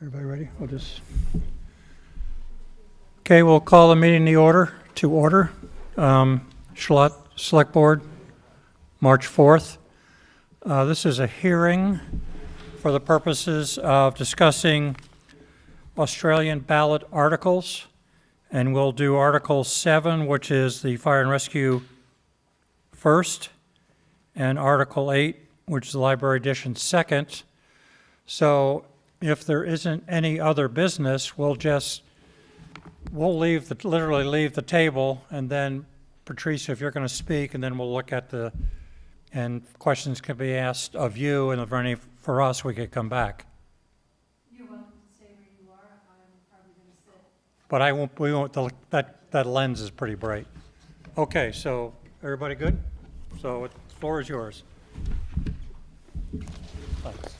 Everybody ready? Okay, we'll call the meeting to order. Charlotte Select Board, March 4th. This is a hearing for the purposes of discussing Australian ballot articles, and we'll do Article 7, which is the fire and rescue first, and Article 8, which is the library edition second. So if there isn't any other business, we'll literally leave the table, and then Patricia, if you're going to speak, and then we'll look at and questions can be asked of you, and if any for us, we could come back. You're welcome to stay where you are. I'm probably going to sit. But we won't, that lens is pretty bright. Okay, so everybody good? So the floor is yours. Thanks.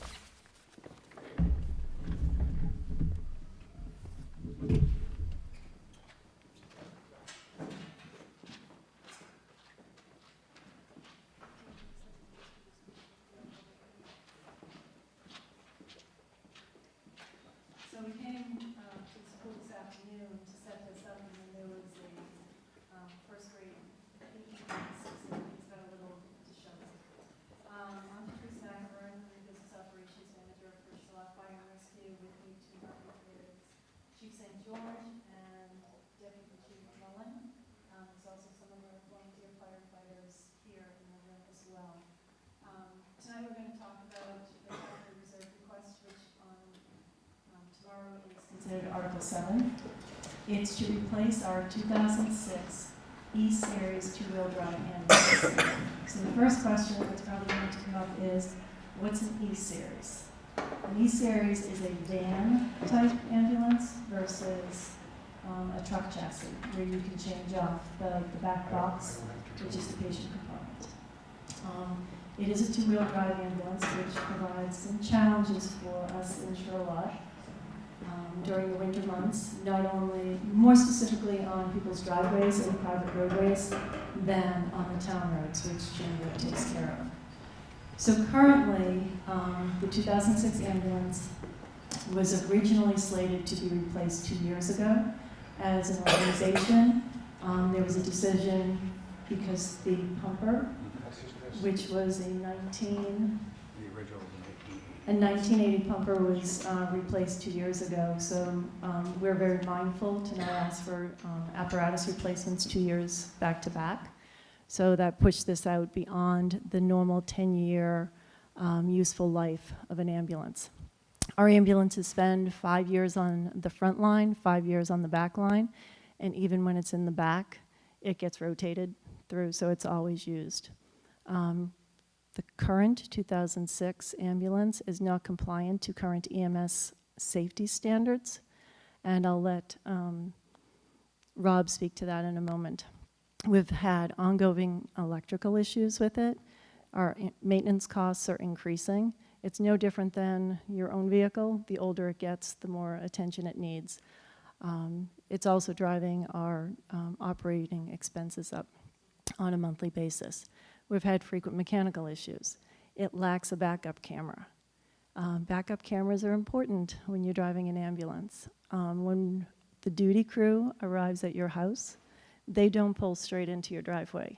So we came to the school this afternoon to set this up, and then there was a first grade PE class, so he's got a little to show us. I'm Patricia Ackerburn, the Business Operations Manager for Charlotte Fire and Rescue. With me tonight is Chief St. George and Deputy Chief Mullen. There's also some of our volunteer firefighters here in the room as well. Tonight we're going to talk about the capital reserve request, which tomorrow is considered Article 7. It's to replace our 2006 E-Series two-wheel drive ambulance. So the first question that's probably going to come up is, what's an E-Series? An E-Series is a van-type ambulance versus a truck chassis, where you can change off the back box, which is the patient compartment. It is a two-wheel drive ambulance, which provides some challenges for us in Charlotte during the winter months, not only, more specifically on people's driveways and private roadways than on the town roads, which Chamber takes care of. So currently, the 2006 ambulance was originally slated to be replaced 2 years ago. As an organization, there was a decision because the pumper, which was a 1980 pumper, was replaced 2 years ago. So we're very mindful to not ask for apparatus replacements 2 years back to back. So that pushed this out beyond the normal 10-year useful life of an ambulance. Our ambulances spend 5 years on the front line, 5 years on the back line, and even when it's in the back, it gets rotated through, so it's always used. The current 2006 ambulance is not compliant to current EMS safety standards, and I'll let Rob speak to that in a moment. We've had ongoing electrical issues with it. Our maintenance costs are increasing. It's no different than your own vehicle. The older it gets, the more attention it needs. It's also driving our operating expenses up on a monthly basis. We've had frequent mechanical issues. It lacks a backup camera. Backup cameras are important when you're driving an ambulance. When the duty crew arrives at your house, they don't pull straight into your driveway.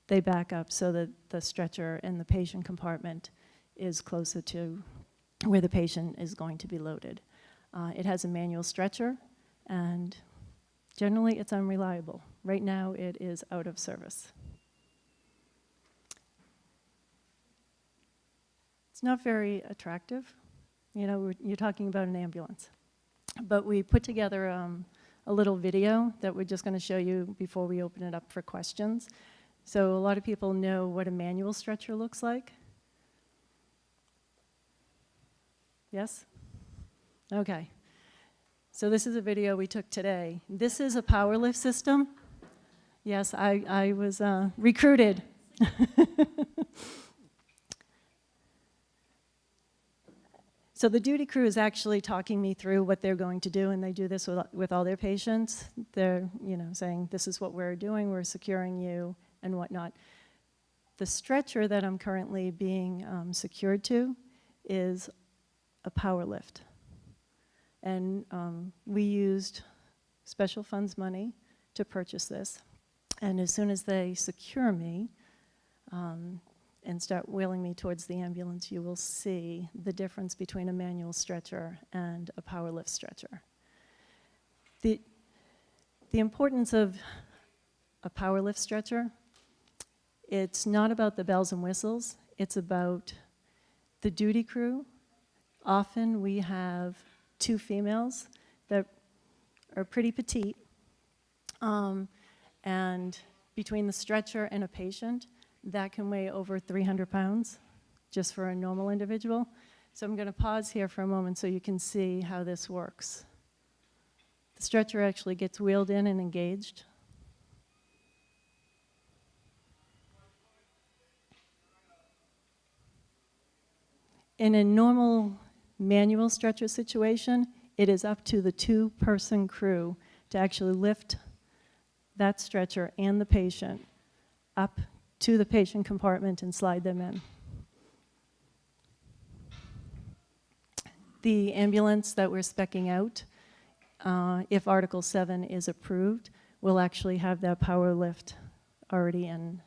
They back up so that the stretcher and the patient compartment is closer to where the patient is going to be loaded. It has a manual stretcher, and generally it's unreliable. Right now it is out of service. It's not very attractive. You know, you're talking about an ambulance. But we put together a little video that we're just going to show you before we open it up for questions. So a lot of people know what a manual stretcher looks like. Yes? Okay. So this is a video we took today. This is a power lift system. Yes, I was recruited. So the duty crew is actually talking me through what they're going to do, and they do this with all their patients. They're, saying, this is what we're doing, we're securing you, and whatnot. The stretcher that I'm currently being secured to is a power lift. And we used special funds money to purchase this. And as soon as they secure me and start wheeling me towards the ambulance, you will see the difference between a manual stretcher and a power lift stretcher. The importance of a power lift stretcher, it's not about the bells and whistles, it's about the duty crew. Often we have 2 females that are pretty petite, and between the stretcher and a patient, that can weigh over 300 pounds just for a normal individual. So I'm going to pause here for a moment so you can see how this works. The stretcher actually gets wheeled in and engaged. In a normal manual stretcher situation, it is up to the 2-person crew to actually lift that stretcher and the patient up to the patient compartment and slide them in. The ambulance that we're speccing out, if Article 7 is approved, will actually have that power lift already in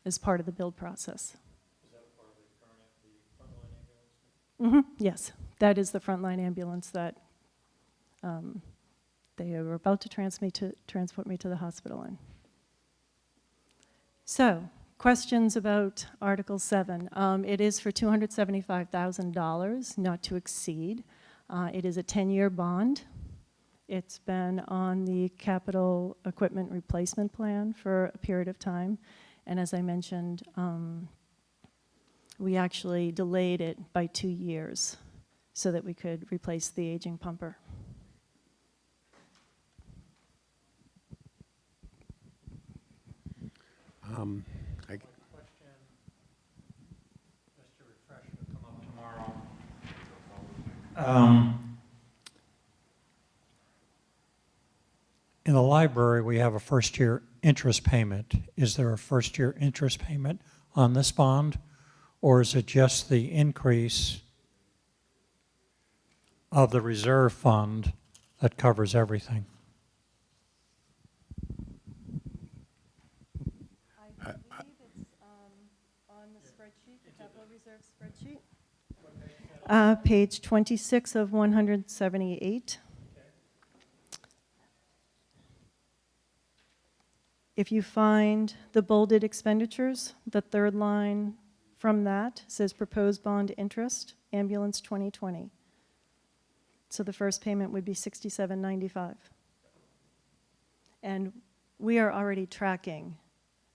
as part of the build process. Is that part of the frontline ambulance? Yes, that is the frontline ambulance that they are about to transport me to the hospital in. So, questions about Article 7. It is for $275,000, not to exceed. It is a 10-year bond. It's been on the capital equipment replacement plan for a period of time. And as I mentioned, we actually delayed it by 2 years so that we could replace the aging pumper. Question, Mr. Refresh will come up tomorrow. In the library, we have a first-year interest payment. Is there a first-year interest payment on this bond, or is it just the increase of the reserve fund that covers everything? I believe it's on the spreadsheet, the capital reserve spreadsheet. Page 26 of 178. If you find the bolded expenditures, the third line from that says proposed bond interest, ambulance 2020. So the first payment would be $67.95. And we are already tracking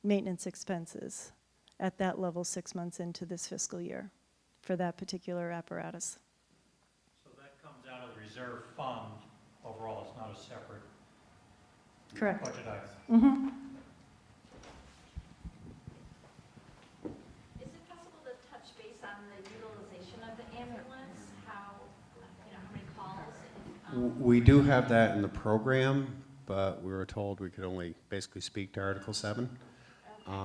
maintenance expenses at that level 6 months into this fiscal year for that particular apparatus. So that comes out of the reserve fund overall, it's not a separate Correct. budget item. Mm-hmm. Is it possible to touch base on the utilization of the ambulance? How many calls? We do have that in the program, but we were told we could only basically speak to Article 7. So last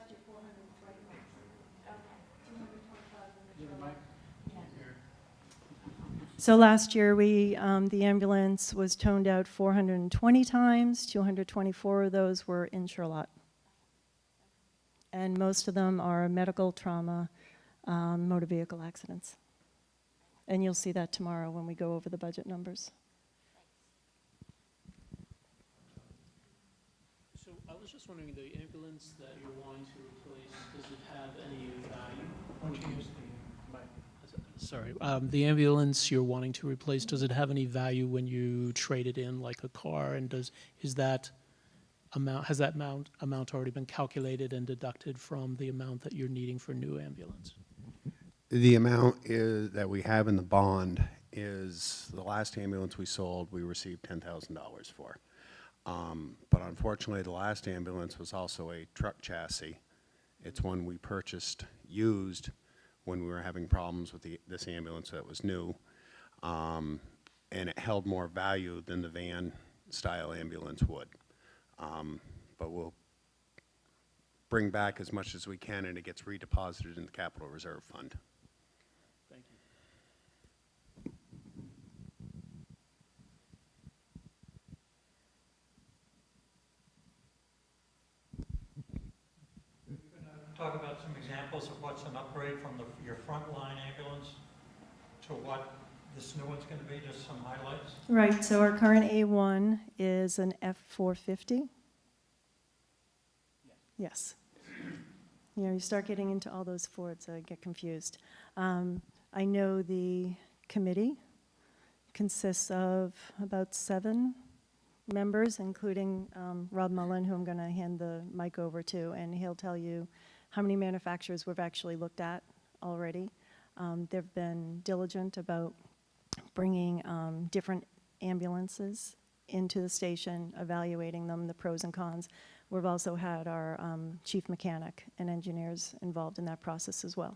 year, 420 months. Okay. 225 So last year, the ambulance was toned out 420 times. 224 of those were in Charlotte. And most of them are medical trauma, motor vehicle accidents. And you'll see that tomorrow when we go over the budget numbers. So I was just wondering, the ambulance that you're wanting to replace, does it have any value? Sorry, the ambulance you're wanting to replace, does it have any value when you trade it in like a car? And has that amount already been calculated and deducted from the amount that you're needing for a new ambulance? The amount that we have in the bond is the last ambulance we sold, we received $10,000 for. But unfortunately, the last ambulance was also a truck chassis. It's one we purchased used when we were having problems with this ambulance that was new. And it held more value than the van-style ambulance would. But we'll bring back as much as we can, and it gets redeposited in the capital reserve fund. Thank talk about some examples of what's an upgrade from your frontline ambulance to what this new one's going to be? Just some highlights? Right, so our current A1 is an F450? Yes. You know, you start getting into all those Fords, I get confused. I know the committee consists of about 7 members, including Rob Mullen, who I'm going to hand the mic over to, and he'll tell you how many manufacturers we've actually looked at already. They've been diligent about bringing different ambulances into the station, evaluating them, the pros and cons. We've also had our chief mechanic and engineers involved in that process as well.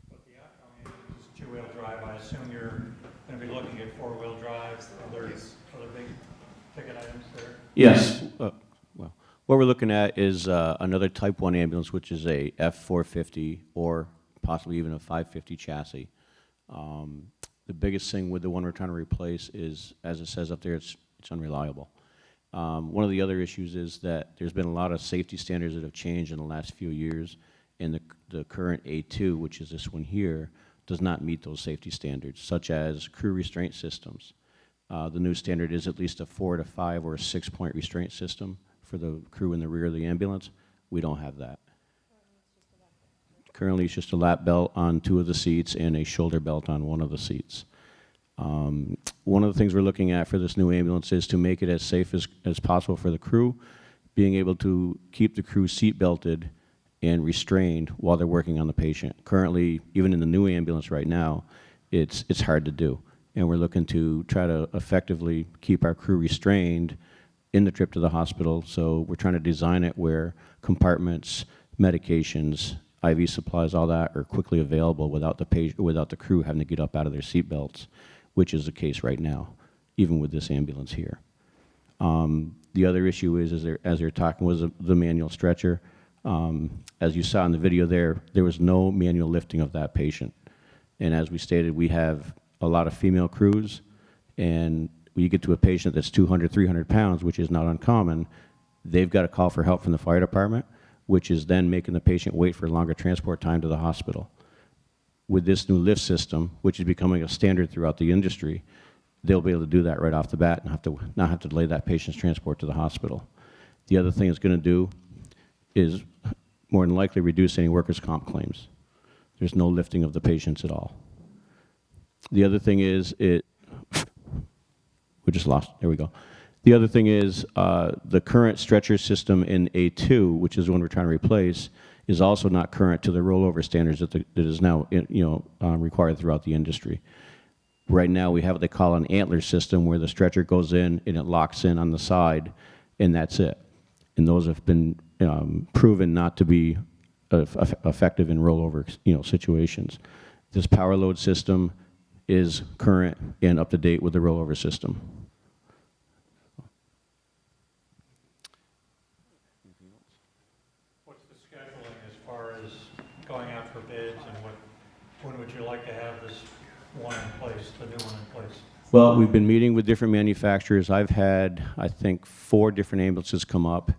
But the outcome is two-wheel drive. I assume you're going to be looking at four-wheel drive, other big ticket items there? Yes. Well, what we're looking at is another Type 1 ambulance, which is a F450 or possibly even a 550 chassis. The biggest thing with the one we're trying to replace is, as it says up there, it's unreliable. One of the other issues is that there's been a lot of safety standards that have changed in the last few years, and the current A2, which is this one here, does not meet those safety standards, such as crew restraint systems. The new standard is at least a 4 to 5 or a 6-point restraint system for the crew in the rear of the ambulance. We don't have that. Currently, it's just a lap belt on 2 of the seats and a shoulder belt on 1 of the seats. One of the things we're looking at for this new ambulance is to make it as safe as possible for the crew, being able to keep the crew seat belted and restrained while they're working on the patient. Currently, even in the new ambulance right now, it's hard to do. And we're looking to try to effectively keep our crew restrained in the trip to the hospital. So we're trying to design it where compartments, medications, IV supplies, all that are quickly available without the crew having to get up out of their seat belts, which is the case right now, even with this ambulance here. The other issue is as they're talking, was the manual stretcher. As you saw in the video there was no manual lifting of that patient. And as we stated, we have a lot of female crews, and when you get to a patient that's 200, 300 pounds, which is not uncommon, they've got to call for help from the fire department, which is then making the patient wait for longer transport time to the hospital. With this new lift system, which is becoming a standard throughout the industry, they'll be able to do that right off the bat and not have to delay that patient's transport to the hospital. The other thing it's going to do is more than likely reduce any workers' comp claims. There's no lifting of the patients at all. The other thing is we just lost, there we go. The other thing is the current stretcher system in A2, which is the one we're trying to replace, is also not current to the rollover standards that is now required throughout the industry. Right now we have what they call an antler system where the stretcher goes in and it locks in on the side, and that's it. And those have been proven not to be effective in rollover situations. This power load system is current and up to date with the rollover system. What's the scheduling as far as going out for bids, and when would you like to have this one in place, the new one in place? Well, we've been meeting with different manufacturers. I've had, I think, 4 different ambulances come up.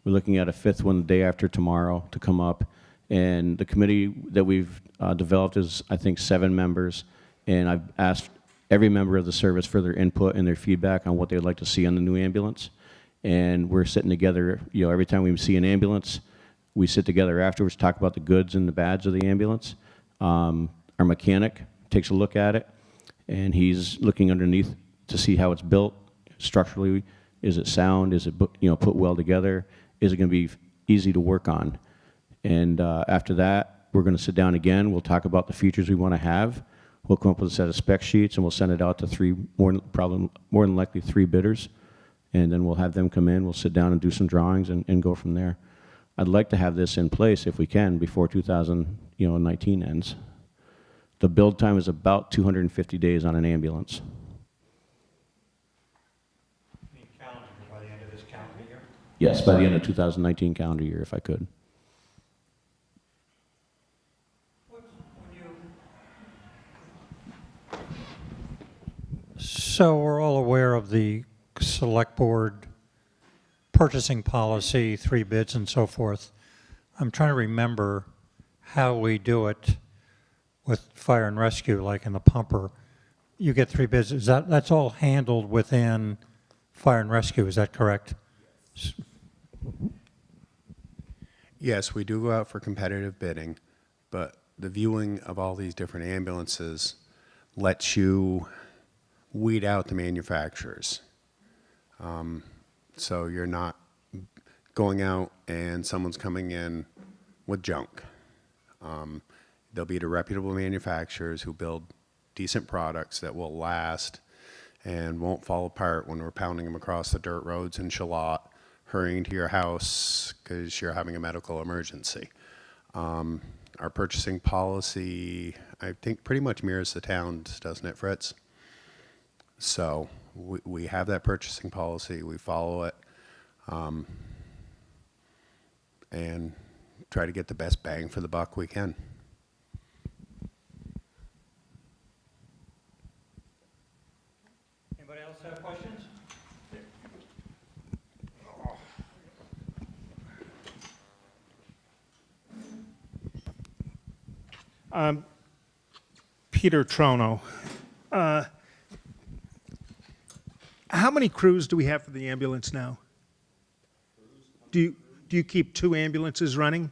We're looking at a 5th one the day after tomorrow to come up. And the committee that we've developed is, I think, 7 members. And I've asked every member of the service for their input and their feedback on what they'd like to see on the new ambulance. And we're sitting together, every time we see an ambulance, we sit together afterwards, talk about the goods and the bads of the ambulance. Our mechanic takes a look at it, and he's looking underneath to see how it's built structurally. Is it sound? Is it put well together? Is it going to be easy to work on? And after that, we're going to sit down again. We'll talk about the features we want to have. We'll come up with a set of spec sheets, and we'll send it out to more than likely 3 bidders. And then we'll have them come in. We'll sit down and do some drawings and go from there. I'd like to have this in place, if we can, before 2019 ends. The build time is about 250 days on an ambulance. Any calendar by the end of this calendar year? Yes, by the end of 2019 calendar year, if I could. So we're all aware of the select board purchasing policy, 3 bids and so forth. I'm trying to remember how we do it with fire and rescue, like in the pumper. You get 3 bids. That's all handled within fire and rescue, is that correct? Yes, we do go out for competitive bidding, but the viewing of all these different ambulances lets you weed out the manufacturers. So you're not going out and someone's coming in with junk. They'll be the reputable manufacturers who build decent products that will last and won't fall apart when we're pounding them across the dirt roads in Charlotte, hurrying to your house because you're having a medical emergency. Our purchasing policy, I think, pretty much mirrors the town's, doesn't it, Fritz? So we have that purchasing policy, we follow it, and try to get the best bang for the buck we can. Anybody else have questions? Peter Trono. How many crews do we have for the ambulance now? Do you keep 2 ambulances running?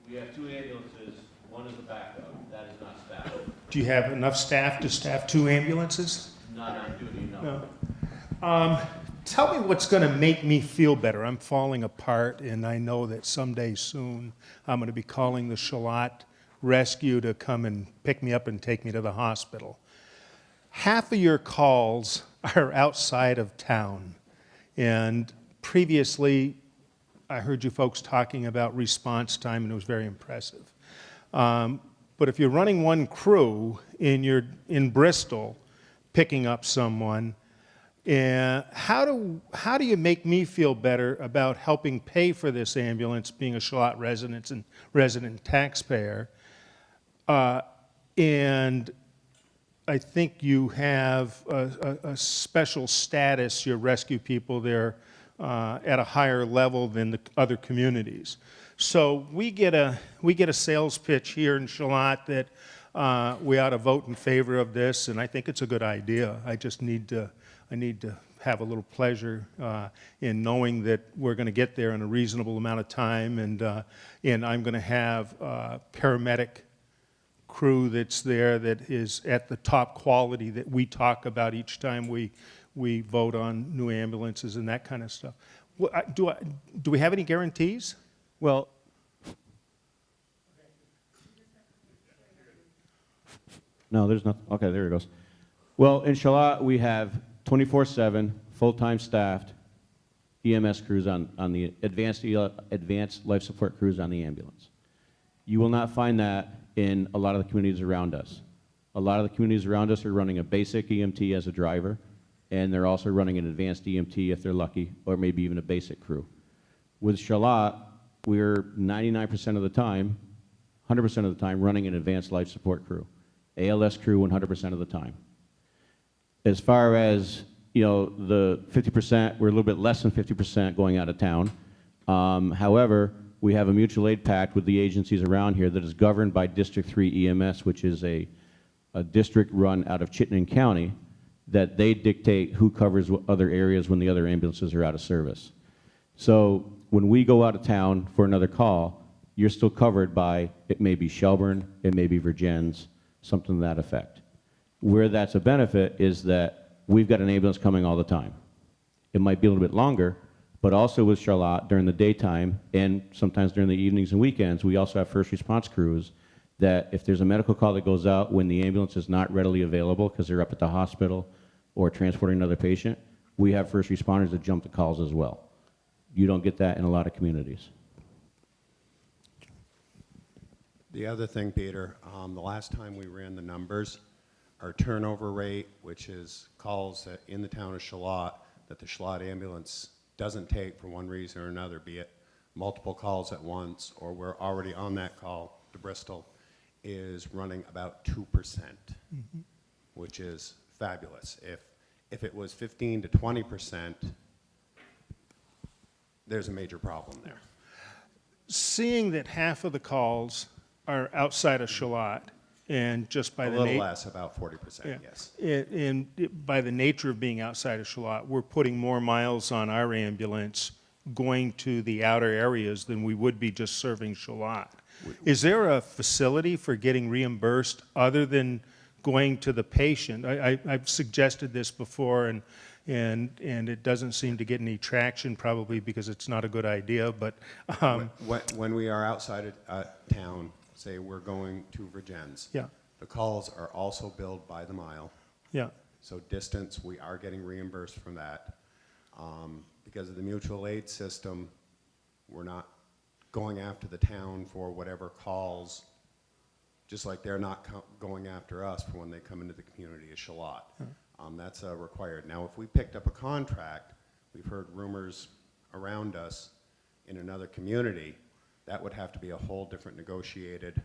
We have 2 ambulances, one is a backup, that is not staffed. Do you have enough staff to staff 2 ambulances? Not on duty, no. No. Tell me what's going to make me feel better. I'm falling apart, and I know that someday soon I'm going to be calling the Charlotte Rescue to come and pick me up and take me to the hospital. Half of your calls are outside of town, and previously I heard you folks talking about response time, and it was very impressive. But if you're running one crew and you're in Bristol picking up someone, how do you make me feel better about helping pay for this ambulance, being a Charlotte resident and resident taxpayer? And I think you have a special status, your rescue people there, at a higher level than the other communities. So we get a sales pitch here in Charlotte that we ought to vote in favor of this, and I think it's a good idea. I need to have a little pleasure in knowing that we're going to get there in a reasonable amount of time, and I'm going to have a paramedic crew that's there that is at the top quality that we talk about each time we vote on new ambulances and that kind of stuff. Do we have any guarantees? Well, no, there's not. Okay, there it goes. Well, in Charlotte, we have 24/7 full-time staffed EMS crews on the advanced life support crews on the ambulance. You will not find that in a lot of the communities around us. A lot of the communities around us are running a basic EMT as a driver, and they're also running an advanced EMT if they're lucky, or maybe even a basic crew. With Charlotte, we're 99% of the time, 100% of the time, running an advanced life support crew. ALS crew 100% of the time. As far as, the 50%, we're a little bit less than 50% going out of town. However, we have a mutual aid pact with the agencies around here that is governed by District 3 EMS, which is a district run out of Chittenden County, that they dictate who covers what other areas when the other ambulances are out of service. So when we go out of town for another call, you're still covered by, it may be Shelburne, it may be Virgins, something to that effect. Where that's a benefit is that we've got an ambulance coming all the time. It might be a little bit longer, but also with Charlotte during the daytime and sometimes during the evenings and weekends, we also have first response crews that if there's a medical call that goes out when the ambulance is not readily available because they're up at the hospital or transporting another patient, we have first responders that jump the calls as well. You don't get that in a lot of communities. The other thing, Peter, the last time we ran the numbers, our turnover rate, which is calls that in the town of Charlotte that the Charlotte ambulance doesn't take for one reason or another, be it multiple calls at once or we're already on that call to Bristol, is running about 2%, which is fabulous. If it was 15 to 20%, there's a major problem there. seeing that half of the calls are outside of Charlotte, and just by A the little nat- less, about 40%, yes. By the nature of being outside of Charlotte, we're putting more miles on our ambulance going to the outer areas than we would be just serving Charlotte. Is there a facility for getting reimbursed other than going to the patient? I've suggested this before, and it doesn't seem to get any traction, probably because it's not a good idea, but When we are outside of town, say we're going to Virgins, yeah, the calls are also billed by the mile. yeah, So distance, we are getting reimbursed from that. Because of the mutual aid system, we're not going after the town for whatever calls, just like they're not going after us for when they come into the community of Charlotte. That's required. Now, if we picked up a contract, we've heard rumors around us in another community, that would have to be a whole different negotiated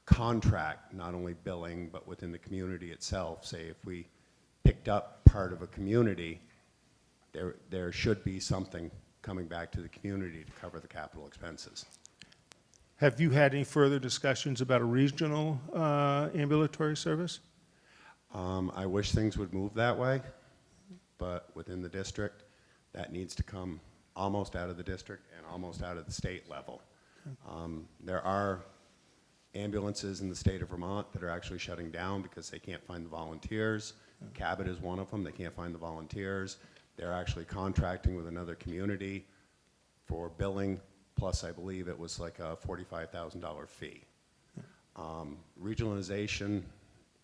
contract, not only billing, but within the community itself. Say if we picked up part of a community, there should be something coming back to the community to cover the capital expenses. Have you had any further discussions about a regional ambulatory service? I wish things would move that way, but within the district, that needs to come almost out of the district and almost out of the state level. There are ambulances in the state of Vermont that are actually shutting down because they can't find the volunteers. Cabot is one of them. They can't find the volunteers. They're actually contracting with another community for billing, plus I believe it was like a $45,000 fee. Regionalization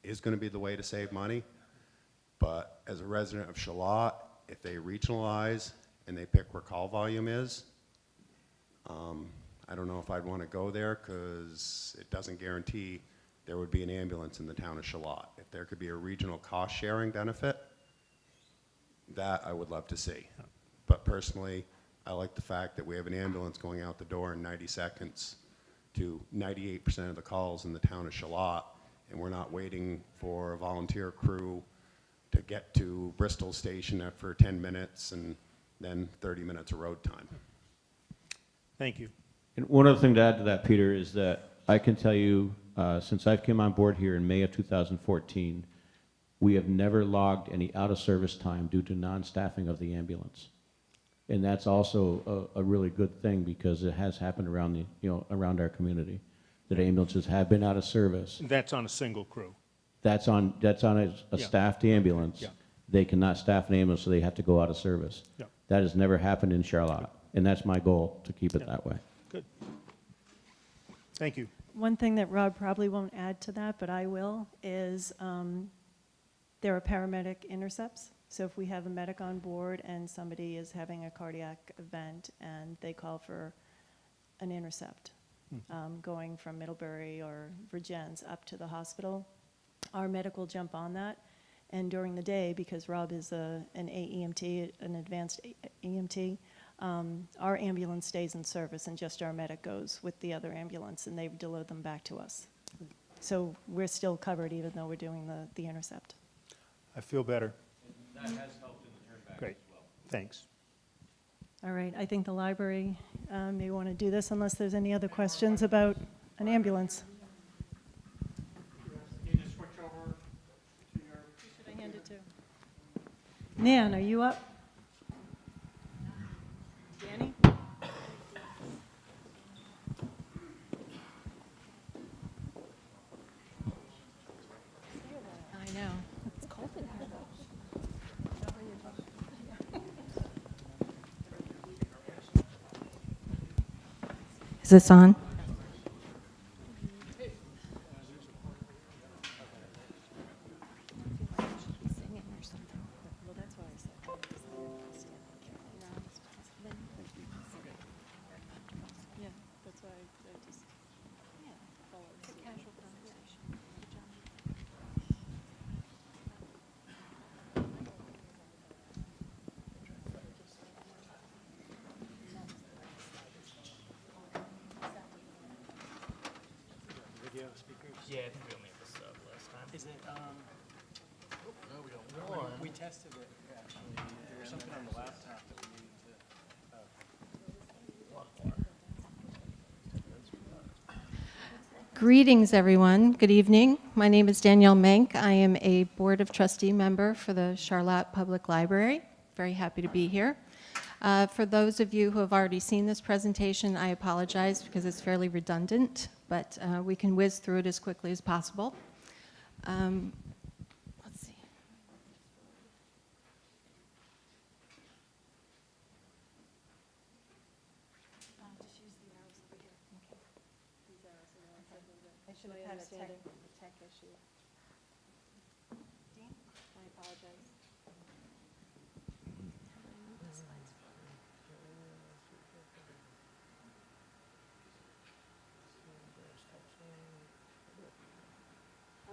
is going to be the way to save money, but as a resident of Charlotte, if they regionalize and they pick where call volume is, I don't know if I'd want to go there because it doesn't guarantee there would be an ambulance in the town of Charlotte. If there could be a regional cost-sharing benefit, that I would love to see. But personally, I like the fact that we have an ambulance going out the door in 90 seconds to 98% of the calls in the town of Charlotte, and we're not waiting for a volunteer crew to get to Bristol Station for 10 minutes and then 30 minutes of road time. Thank you. And one other thing to add to that, Peter, is that I can tell you, since I've come on board here in May of 2014, we have never logged any out-of-service time due to non-staffing of the ambulance. And that's also a really good thing because it has happened around around our community, that ambulances have been out of service. That's on a single crew. That's on a Yeah. staffed ambulance. Yeah. They cannot staff an ambulance, so they have to go out of service. Yeah. That has never happened in Charlotte, and that's my goal, to keep it Yeah. that way. Good. Thank you. One thing that Rob probably won't add to that, but I will, is there are paramedic intercepts. So if we have a medic on board and somebody is having a cardiac event and they call for an intercept, going from Middlebury or Virgins up to the hospital, our medic will jump on that. And during the day, because Rob is an AEMT, an advanced EMT, our ambulance stays in service and just our medic goes with the other ambulance and they deliver them back to us. So we're still covered even though we're doing the intercept. I feel better. That has helped in the turnback Great. Thanks. All right, I think the library may want to do this unless there's any other questions about an ambulance. You just switch over to your... Who should I hand it to? Nan, are you up? Danny? I know. It's cold in here, though. Is this on? Well, that's why I said. Yeah, that's why I just. It's a casual conversation. Yeah, I think we only have this last time. Is it, No, we don't. we tested it, actually. There was something on the laptop that we needed to, Greetings, everyone. Good evening. My name is Danielle Menk. I am a Board of Trustee member for the Charlotte Public Library. Very happy to be here. For those of you who have already seen this presentation, I apologize because it's fairly redundant, but we can whiz through it as quickly as possible. Let's see. I should have had a tech issue. Dean, I apologize.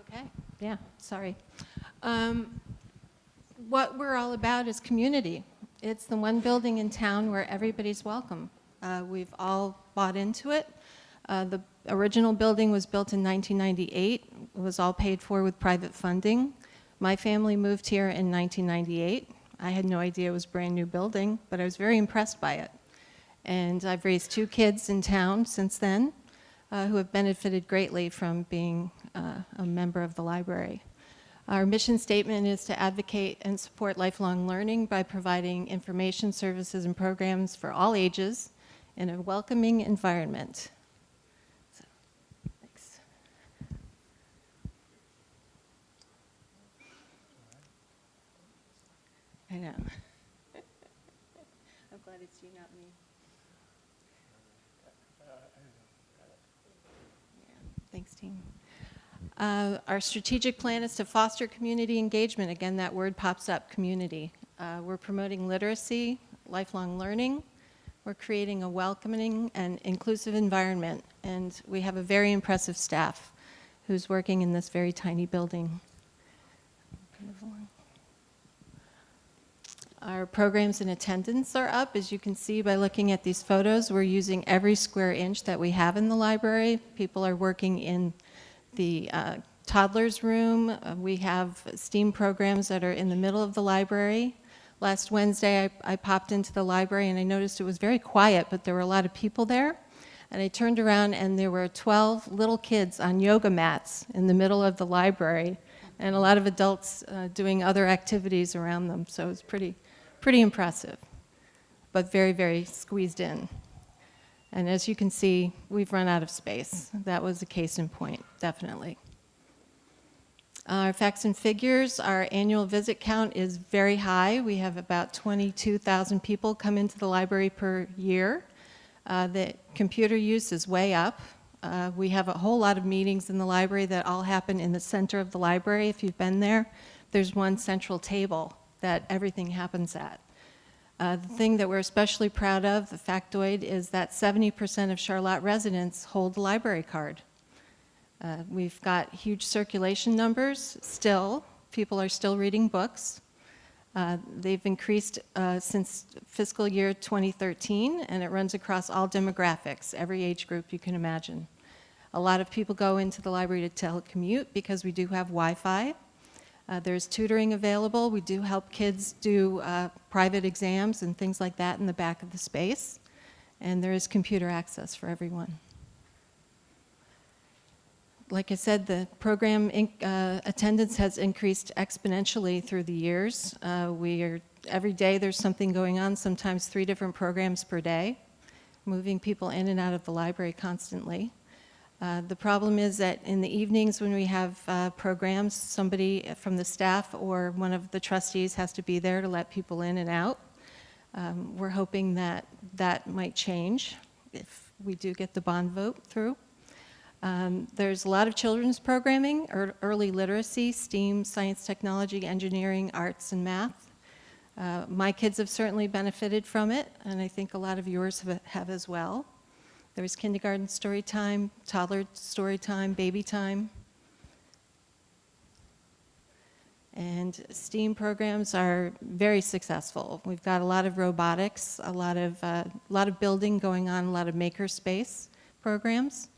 Okay, yeah, sorry. What we're all about is community. It's the one building in town where everybody's welcome. We've all bought into it. The original building was built in 1998. It was all paid for with private funding. My family moved here in 1998. I had no idea it was a brand new building, but I was very impressed by it. And I've raised 2 kids in town since then who have benefited greatly from being a member of the library. Our mission statement is to advocate and support lifelong learning by providing information services and programs for all ages in a welcoming environment. So, thanks. I know. I'm glad it's you, not me. Yeah, thanks, team. Our strategic plan is to foster community engagement. Again, that word pops up, community. We're promoting literacy, lifelong learning. We're creating a welcoming and inclusive environment. And we have a very impressive staff who's working in this very tiny building. Our programs and attendance are up. As you can see by looking at these photos, we're using every square inch that we have in the library. People are working in the toddler's room. We have STEAM programs that are in the middle of the library. Last Wednesday, I popped into the library and I noticed it was very quiet, but there were a lot of people there. And I turned around and there were 12 little kids on yoga mats in the middle of the library and a lot of adults doing other activities around them. So it was pretty impressive, but very, very squeezed in. And as you can see, we've run out of space. That was a case in point, definitely. Our facts and figures, our annual visit count is very high. We have about 22,000 people come into the library per year. The computer use is way up. We have a whole lot of meetings in the library that all happen in the center of the library. If you've been there, there's one central table that everything happens at. The thing that we're especially proud of, the factoid, is that 70% of Charlotte residents hold the library card. We've got huge circulation numbers still. People are still reading books. They've increased since fiscal year 2013, and it runs across all demographics, every age group you can imagine. A lot of people go into the library to telecommute because we do have Wi-Fi. There's tutoring available. We do help kids do private exams and things like that in the back of the space. And there is computer access for everyone. Like I said, the program attendance has increased exponentially through the years. Every day there's something going on, sometimes 3 different programs per day, moving people in and out of the library constantly. The problem is that in the evenings when we have programs, somebody from the staff or one of the trustees has to be there to let people in and out. We're hoping that that might change if we do get the bond vote through. There's a lot of children's programming, early literacy, STEAM, science, technology, engineering, arts, and math. My kids have certainly benefited from it, and I think a lot of yours have as well. There's kindergarten story time, toddler story time, baby time. And STEAM programs are very successful. We've got a lot of robotics, a lot of building going on, a lot of makerspace programs.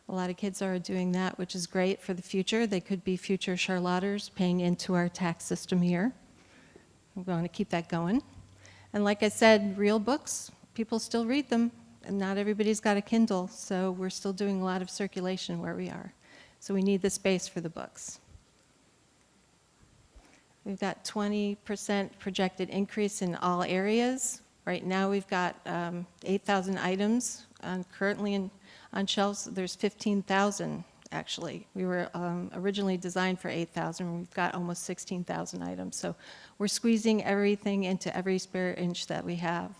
A lot of kids are doing that, which is great for the future. They could be future Charlotters paying into our tax system here. We want to keep that going. And like I said, real books, people still read them. and not everybody's got a Kindle, so we're still doing a lot of circulation where we are. So we need the space for the books. We've got 20% projected increase in all areas. Right now, we've got 8,000 items currently on shelves. There's 15,000, actually. We were originally designed for 8,000. We've got almost 16,000 items. So we're squeezing everything into every spare inch that we have.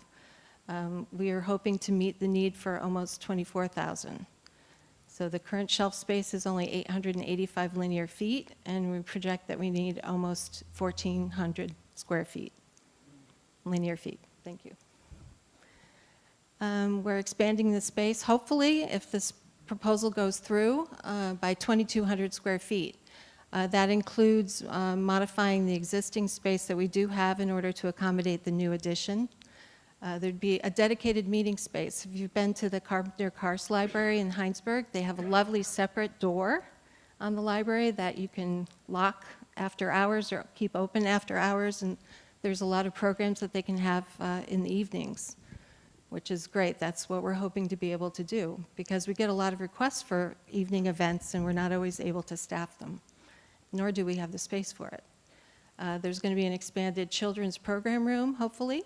We are hoping to meet the need for almost 24,000. So the current shelf space is only 885 linear feet, and we project that we need almost 1,400 square feet, linear feet. Thank you. We're expanding the space, hopefully, if this proposal goes through, by 2,200 square feet. That includes modifying the existing space that we do have in order to accommodate the new addition. There'd be a dedicated meeting space. If you've been to the Carpenter Karst Library in Heinsberg, they have a lovely separate door on the library that you can lock after hours or keep open after hours, and there's a lot of programs that they can have in the evenings, which is great. That's what we're hoping to be able to do, because we get a lot of requests for evening events, and we're not always able to staff them, nor do we have the space for it. There's going to be an expanded children's program room, hopefully.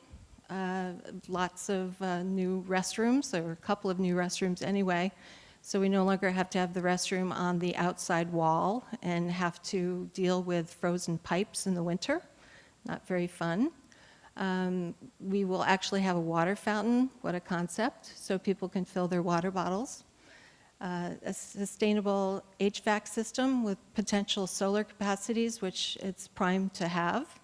Lots of new restrooms, or a couple of new restrooms anyway, so we no longer have to have the restroom on the outside wall and have to deal with frozen pipes in the winter. Not very fun. We will actually have a water fountain, what a concept, so people can fill their water bottles. A sustainable HVAC system with potential solar capacities, which it's primed to have,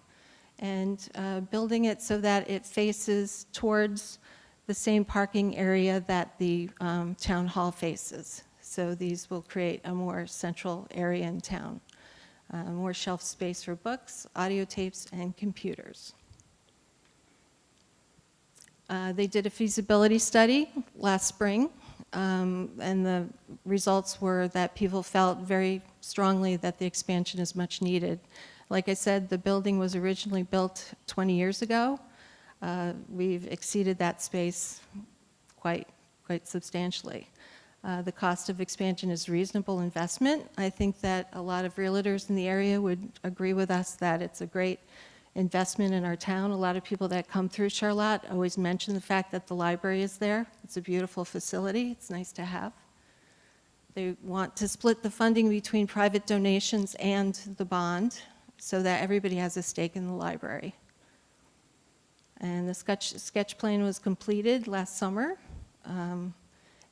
and building it so that it faces towards the same parking area that the town hall faces. So these will create a more central area in town. More shelf space for books, audio tapes, and computers. They did a feasibility study last spring, and the results were that people felt very strongly that the expansion is much needed. Like I said, the building was originally built 20 years ago. We've exceeded that space quite substantially. The cost of expansion is reasonable investment. I think that a lot of realtors in the area would agree with us that it's a great investment in our town. A lot of people that come through Charlotte always mention the fact that the library is there. It's a beautiful facility. It's nice to have. They want to split the funding between private donations and the bond so that everybody has a stake in the library. And the sketch plan was completed last summer.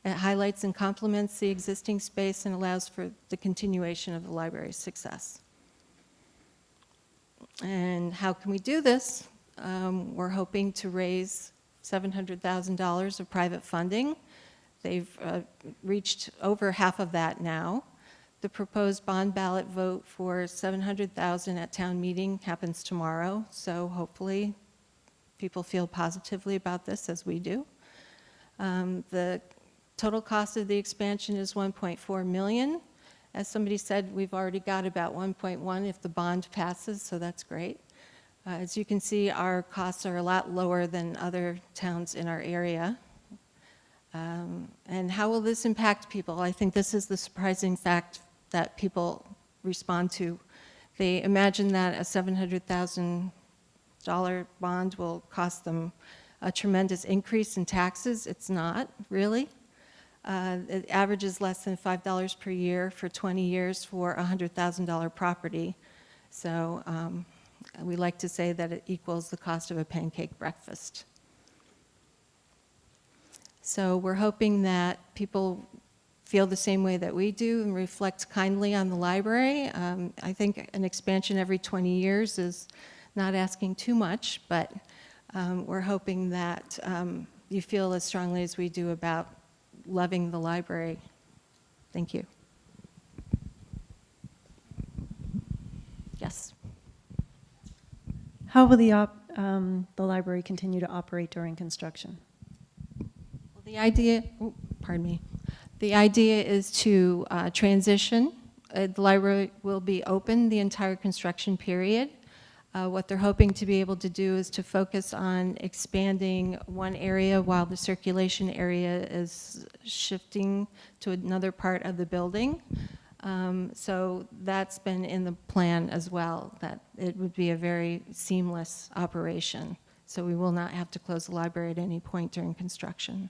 It highlights and complements the existing space and allows for the continuation of the library's success. And how can we do this? We're hoping to raise $700,000 of private funding. They've reached over half of that now. The proposed bond ballot vote for $700,000 at town meeting happens tomorrow, so hopefully people feel positively about this as we do. The total cost of the expansion is $1.4 million. As somebody said, we've already got about 1.1 if the bond passes, so that's great. As you can see, our costs are a lot lower than other towns in our area. And how will this impact people? I think this is the surprising fact that people respond to. They imagine that a $700,000 bond will cost them a tremendous increase in taxes. It's not, really. It averages less than $5 per year for 20 years for a $100,000 property. So we like to say that it equals the cost of a pancake breakfast. So we're hoping that people feel the same way that we do and reflect kindly on the library. I think an expansion every 20 years is not asking too much, but we're hoping that you feel as strongly as we do about loving the library. Thank you. Yes. How will the library continue to operate during construction? Well, the idea, pardon me. The idea is to transition. The library will be open the entire construction period. What they're hoping to be able to do is to focus on expanding one area while the circulation area is shifting to another part of the building. So that's been in the plan as well, that it would be a very seamless operation. So we will not have to close the library at any point during construction.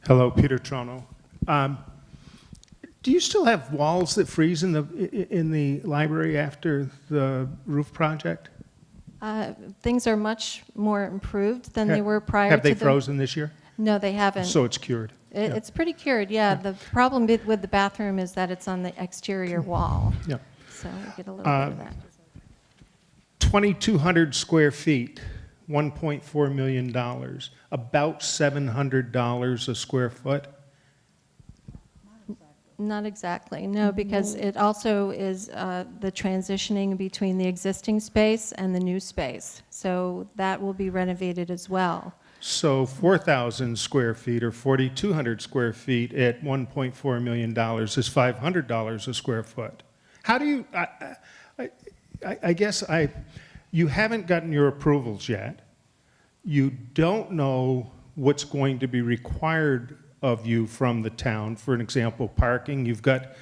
Hello, Peter Trono. Do you still have walls that freeze in the library after the roof project? Things are much more improved than they were prior to Have they frozen this year? No, they haven't. So it's cured? It's pretty cured, yeah. The problem with the bathroom is that it's on the exterior wall. Yeah. So we get a little bit of that. 2,200 square feet, $1.4 million, about $700 a square foot. Not exactly, no, because it also is the transitioning between the existing space and the new space. So that will be renovated as well. So 4,000 square feet or 4,200 square feet at $1.4 million is $500 a square foot. How do you, I guess you haven't gotten your approvals yet. You don't know what's going to be required of you from the town. For an example, parking, you've got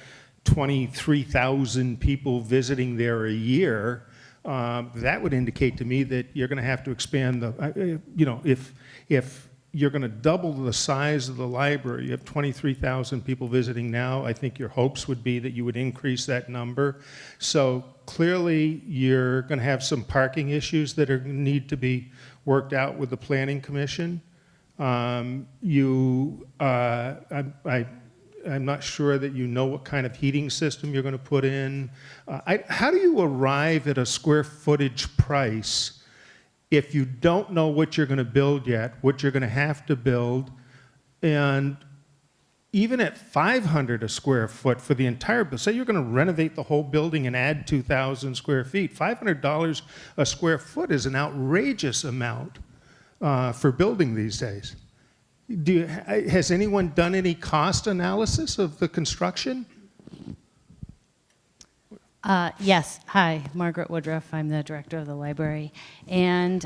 23,000 people visiting there a year. That would indicate to me that you're going to have to expand the, if you're going to double the size of the library, you have 23,000 people visiting now, I think your hopes would be that you would increase that number. So clearly you're going to have some parking issues that need to be worked out with the Planning Commission. I'm not sure that you know what kind of heating system you're going to put in. How do you arrive at a square footage price if you don't know what you're going to build yet, what you're going to have to build, and even at $500 a square foot for the entire, say you're going to renovate the whole building and add 2,000 square feet, $500 a square foot is an outrageous amount for building these days. Has anyone done any cost analysis of the construction? Yes. Hi, Margaret Woodruff. I'm the director of the library. And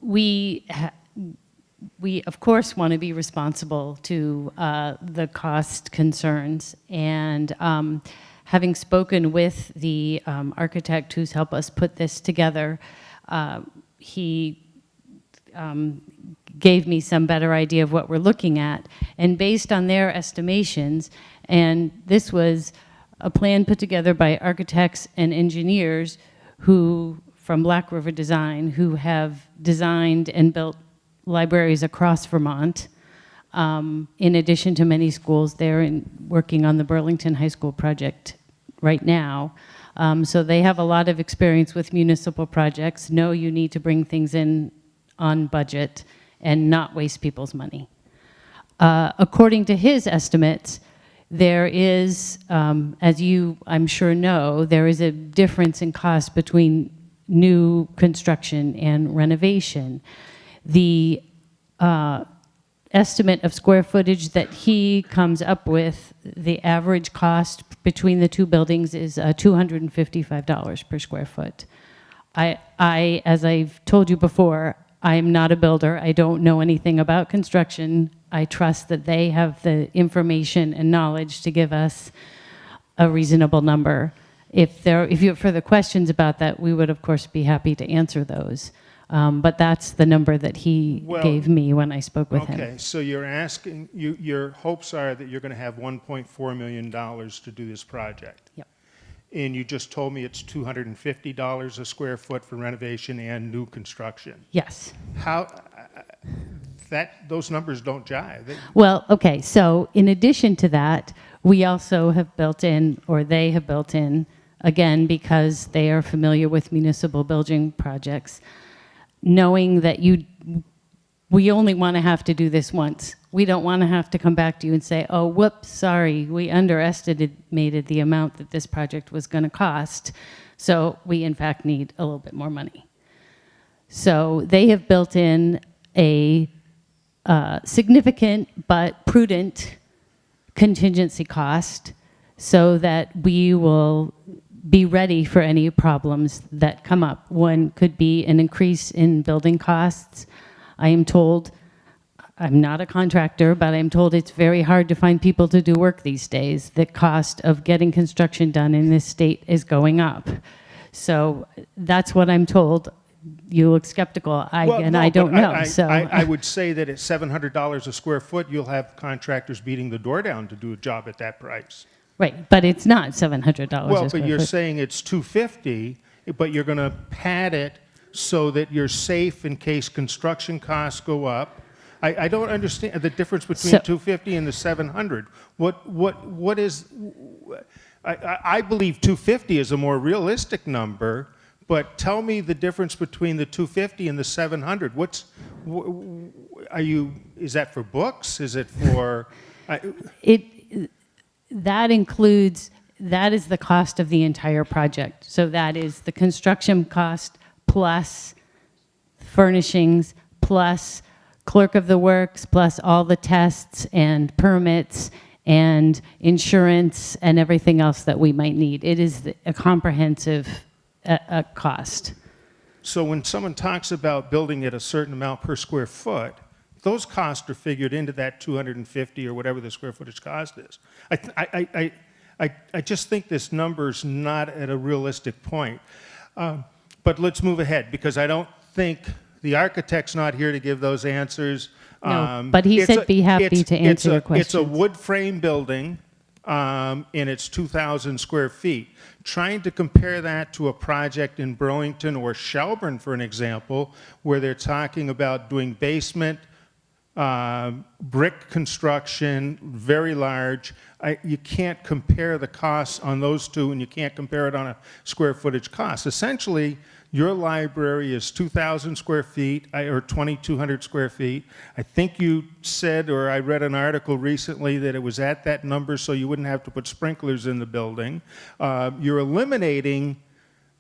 we, of course, want to be responsible to the cost concerns. And having spoken with the architect who's helped us put this together, he gave me some better idea of what we're looking at. And based on their estimations, and this was a plan put together by architects and engineers who, from Black River Design, who have designed and built libraries across Vermont. In addition to many schools, they're working on the Burlington High School project right now. So they have a lot of experience with municipal projects, know you need to bring things in on budget and not waste people's money. According to his estimates, there is, as you, I'm sure, know, there is a difference in cost between new construction and renovation. The estimate of square footage that he comes up with, the average cost between the two buildings is $255 per square foot. As I've told you before, I'm not a builder. I don't know anything about construction. I trust that they have the information and knowledge to give us a reasonable number. If you have further questions about that, we would, of course, be happy to answer those. But that's the number that he gave me when I spoke with him. Okay, so you're asking, your hopes are that you're going to have $1.4 million to do this project. Yep. And you just told me it's $250 a square foot for renovation and new construction. Yes. How, those numbers don't jive. Well, okay, so in addition to that, we also have built in, or they have built in, again, because they are familiar with municipal building projects, knowing that we only want to have to do this once. We don't want to have to come back to you and say, oh, whoops, sorry, we underestimated the amount that this project was going to cost, so we, in fact, need a little bit more money. So they have built in a significant but prudent contingency cost so that we will be ready for any problems that come up. One could be an increase in building costs. I am told, I'm not a contractor, but I'm told it's very hard to find people to do work these days. The cost of getting construction done in this state is going up. So that's what I'm told. You look skeptical. I don't know. I would say that at $700 a square foot, you'll have contractors beating the door down to do a job at that price. Right, but it's not $700 Well, a square but you're foot. saying it's $250, but you're going to pad it so that you're safe in case construction costs go up. I don't understand the difference between So- 250 and the 700. What is? I believe 250 is a more realistic number, but tell me the difference between the 250 and the 700. Is that for books? Is it for? That is the cost of the entire project. So that is the construction cost plus furnishings plus clerk of the works plus all the tests and permits and insurance and everything else that we might need. It is a comprehensive cost. So when someone talks about building at a certain amount per square foot, those costs are figured into that 250 or whatever the square footage cost is. I just think this number's not at a realistic point. But let's move ahead, because I don't think the architect's not here to give those answers. No, but he said be happy to answer your questions. It's a wood frame building, and it's 2,000 square feet. Trying to compare that to a project in Burlington or Shelburne, for an example, where they're talking about doing basement, brick construction, very large. You can't compare the costs on those two, and you can't compare it on a square footage cost. Essentially, your library is 2,000 square feet or 2,200 square feet. I think you said, or I read an article recently, that it was at that number so you wouldn't have to put sprinklers in the building. You're eliminating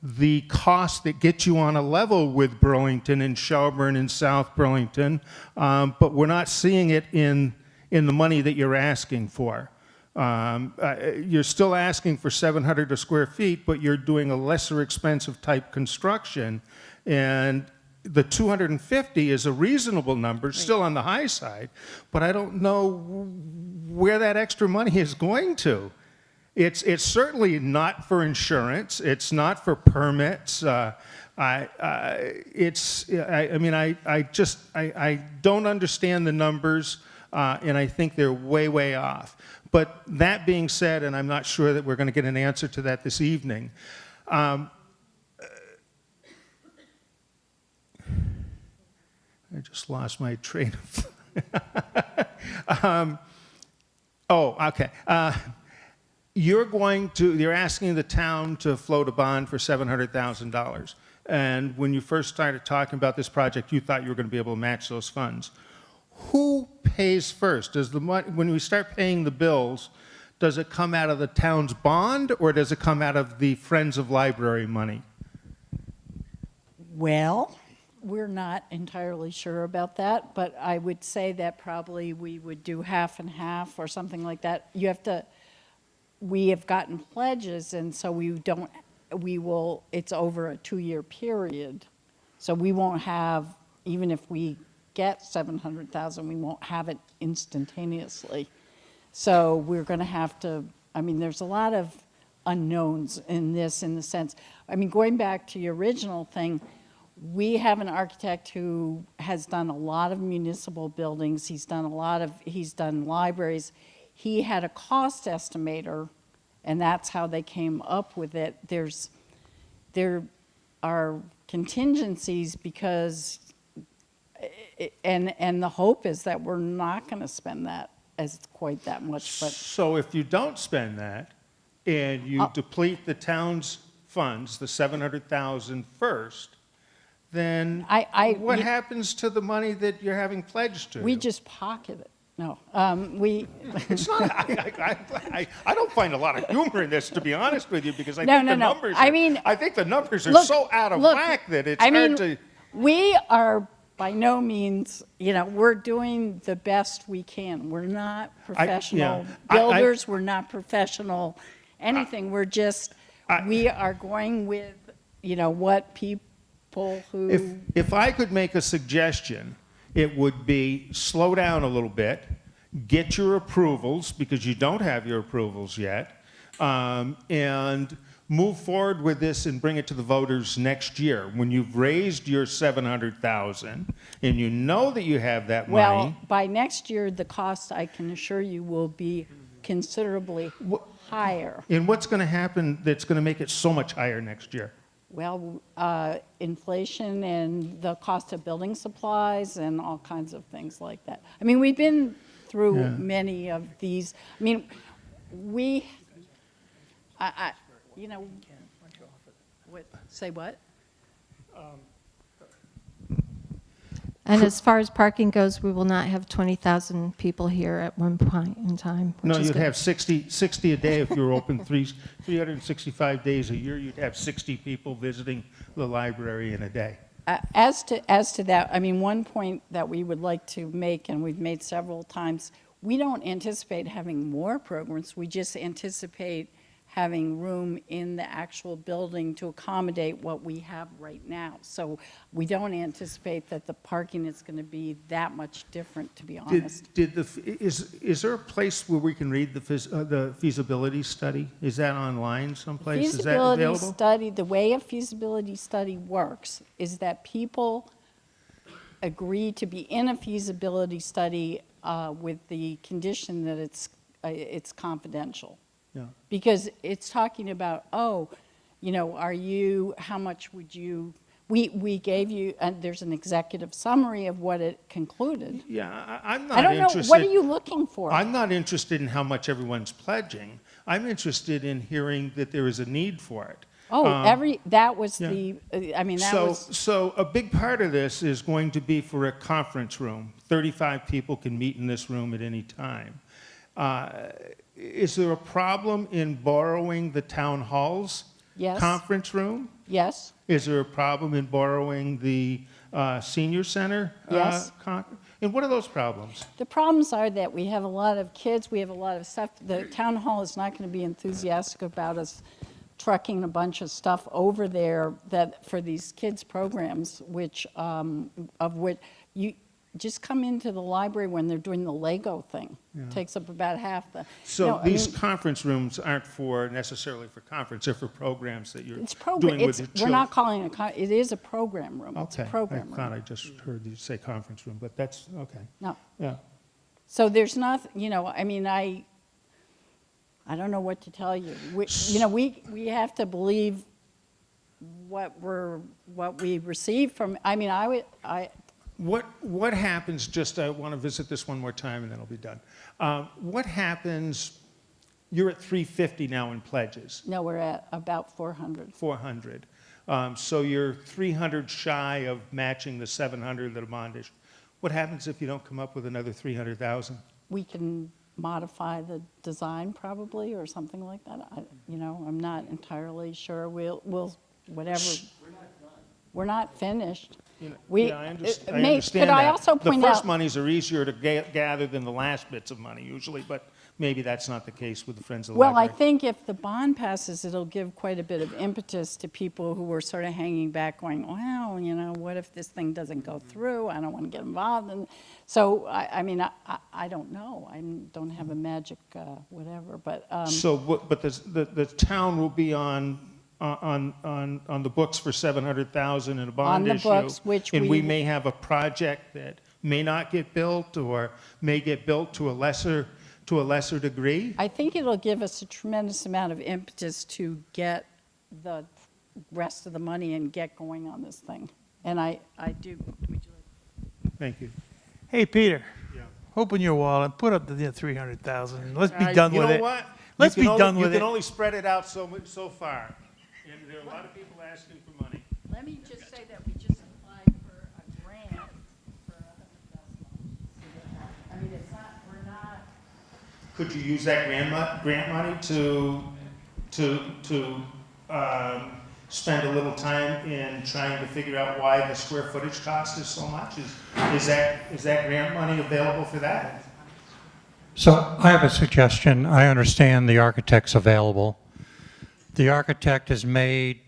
the cost that gets you on a level with Burlington and Shelburne and South Burlington, but we're not seeing it in the money that you're asking for. You're still asking for 700 square feet, but you're doing a lesser expensive type construction, and the 250 is a reasonable number, still on the high side, but I don't know where that extra money is going to. It's certainly not for insurance. It's not for permits. I don't understand the numbers, and I think they're way, way off. But that being said, and I'm not sure that we're going to get an answer to that this evening, I just lost my train of okay. You're asking the town to float a bond for $700,000. And when you first started talking about this project, you thought you were going to be able to match those funds. Who pays first? Does the money, when we start paying the bills, does it come out of the town's bond, or does it come out of the Friends of Library money? Well, we're not entirely sure about that, but I would say that probably we would do half and half or something like that. We have gotten pledges, and so it's over a 2-year period. So we won't have, even if we get 700,000, we won't have it instantaneously. So we're going to have to, there's a lot of unknowns in this, in the sense, going back to your original thing, we have an architect who has done a lot of municipal buildings. He's done libraries. He had a cost estimator, and that's how they came up with it. There are contingencies because, and the hope is that we're not going to spend that as quite that much. But so if you don't spend that, and you deplete the town's funds, the 700,000 first, then what happens to the money that you're having pledged to? We just pocket it. No, It's not. I don't find a lot of humor in this, to be honest with you, because I think the numbers. I think the numbers are so out of whack that it's hard to. We are by no means, we're doing the best we can. We're not professional builders, we're not professional anything. We're just, we are going with, what people who. If I could make a suggestion, it would be slow down a little bit, get your approvals, because you don't have your approvals yet, and move forward with this and bring it to the voters next year. When you've raised your $700,000 and you know that you have that money. Well, by next year, the cost, I can assure you, will be considerably higher. And what's going to happen that's going to make it so much higher next year? Well, inflation and the cost of building supplies and all kinds of things like that. I mean, we've been through many of these. I mean, say what? And as far as parking goes, we will not have 20,000 people here at one point in time. No, you'd have 60 a day if you were open 365 days a year. You'd have 60 people visiting the library in a day. As to that, I mean, one point that we would like to make, and we've made several times, we don't anticipate having more programs. We just anticipate having room in the actual building to accommodate what we have right now. So we don't anticipate that the parking is going to be that much different, to be honest. Is there a place where we can read the feasibility study? Is that online someplace? Is that available? Feasibility study, the way a feasibility study works is that people agree to be in a feasibility study with the condition that it's confidential. Yeah. Because it's talking about, how much would you, we gave you, and there's an executive summary of what it concluded. Yeah, I'm not I don't interested. know, what are you looking for? I'm not interested in how much everyone's pledging. I'm interested in hearing that there is a need for it. That was So a big part of this is going to be for a conference room. 35 people can meet in this room at any time. Is there a problem in borrowing the town hall's conference room? Yes. Is there a problem in borrowing the senior center? Yes. And what are those problems? The problems are that we have a lot of kids, we have a lot of stuff. The town hall is not going to be enthusiastic about us trucking a bunch of stuff over there that for these kids' programs, which you just come into the library when they're doing the Lego thing. Yeah. Takes up about half the. So these conference rooms aren't necessarily for conference, they're for programs that you're doing with the children. We're not calling it it is a program room. Okay. It's a program room. I thought I just heard you say conference room, but that's okay. No. Yeah. So there's nothing, I don't know what to tell you. We have to believe what we receive from. What happens? I want to visit this one more time, and then I'll be done. What happens? You're at 350 now in pledges. No, we're at about 400. 400. So you're 300 shy of matching the 700 that a bond issue. What happens if you don't come up with another 300,000? We can modify the design probably, or something like that. I'm not entirely sure. We'll whatever. We're not finished. I understand could I also point the first out, monies are easier to gather than the last bits of money usually, but maybe that's not the case with the Friends of the well, Library. I think if the bond passes, it'll give quite a bit of impetus to people who were sort of hanging back going, well, what if this thing doesn't go through? I don't want to get involved. And so, I don't know. I don't have a magic whatever, but. But the town will be on the books for 700,000 in a bond issue. On the books, and we may have a project that may not get built or may get built to a lesser degree. I think it'll give us a tremendous amount of impetus to get the rest of the money and get going on this thing. And I do. Thank you. Hey, Peter. Yeah. Open your wallet and put up the 300,000. Let's be done with it. You know what? Let's be done with it. You can only spread it out so far. And there are a lot of people asking for money. Let me just say that we just applied for a grant for $100,000. I mean, we're not. Could you use that grant money to spend a little time in trying to figure out why the square footage cost is so much? Is that grant money available for that? So I have a suggestion. I understand the architect's available. The architect has made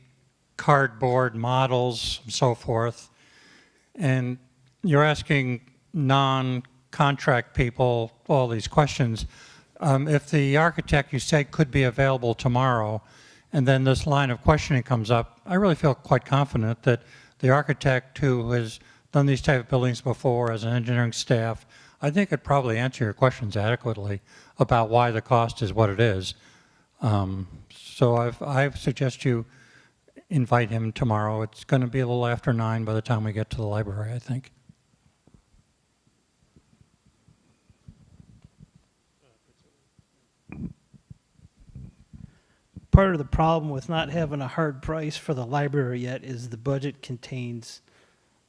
cardboard models and so forth, and you're asking non-contract people all these questions. If the architect, you say, could be available tomorrow, and then this line of questioning comes up, I really feel quite confident that the architect who has done these type of buildings before as an engineering staff, I think could probably answer your questions adequately about why the cost is what it is. So I suggest you invite him tomorrow. It's going to be a little after 9 by the time we get to the library, I think. Part of the problem with not having a hard price for the library yet is the budget contains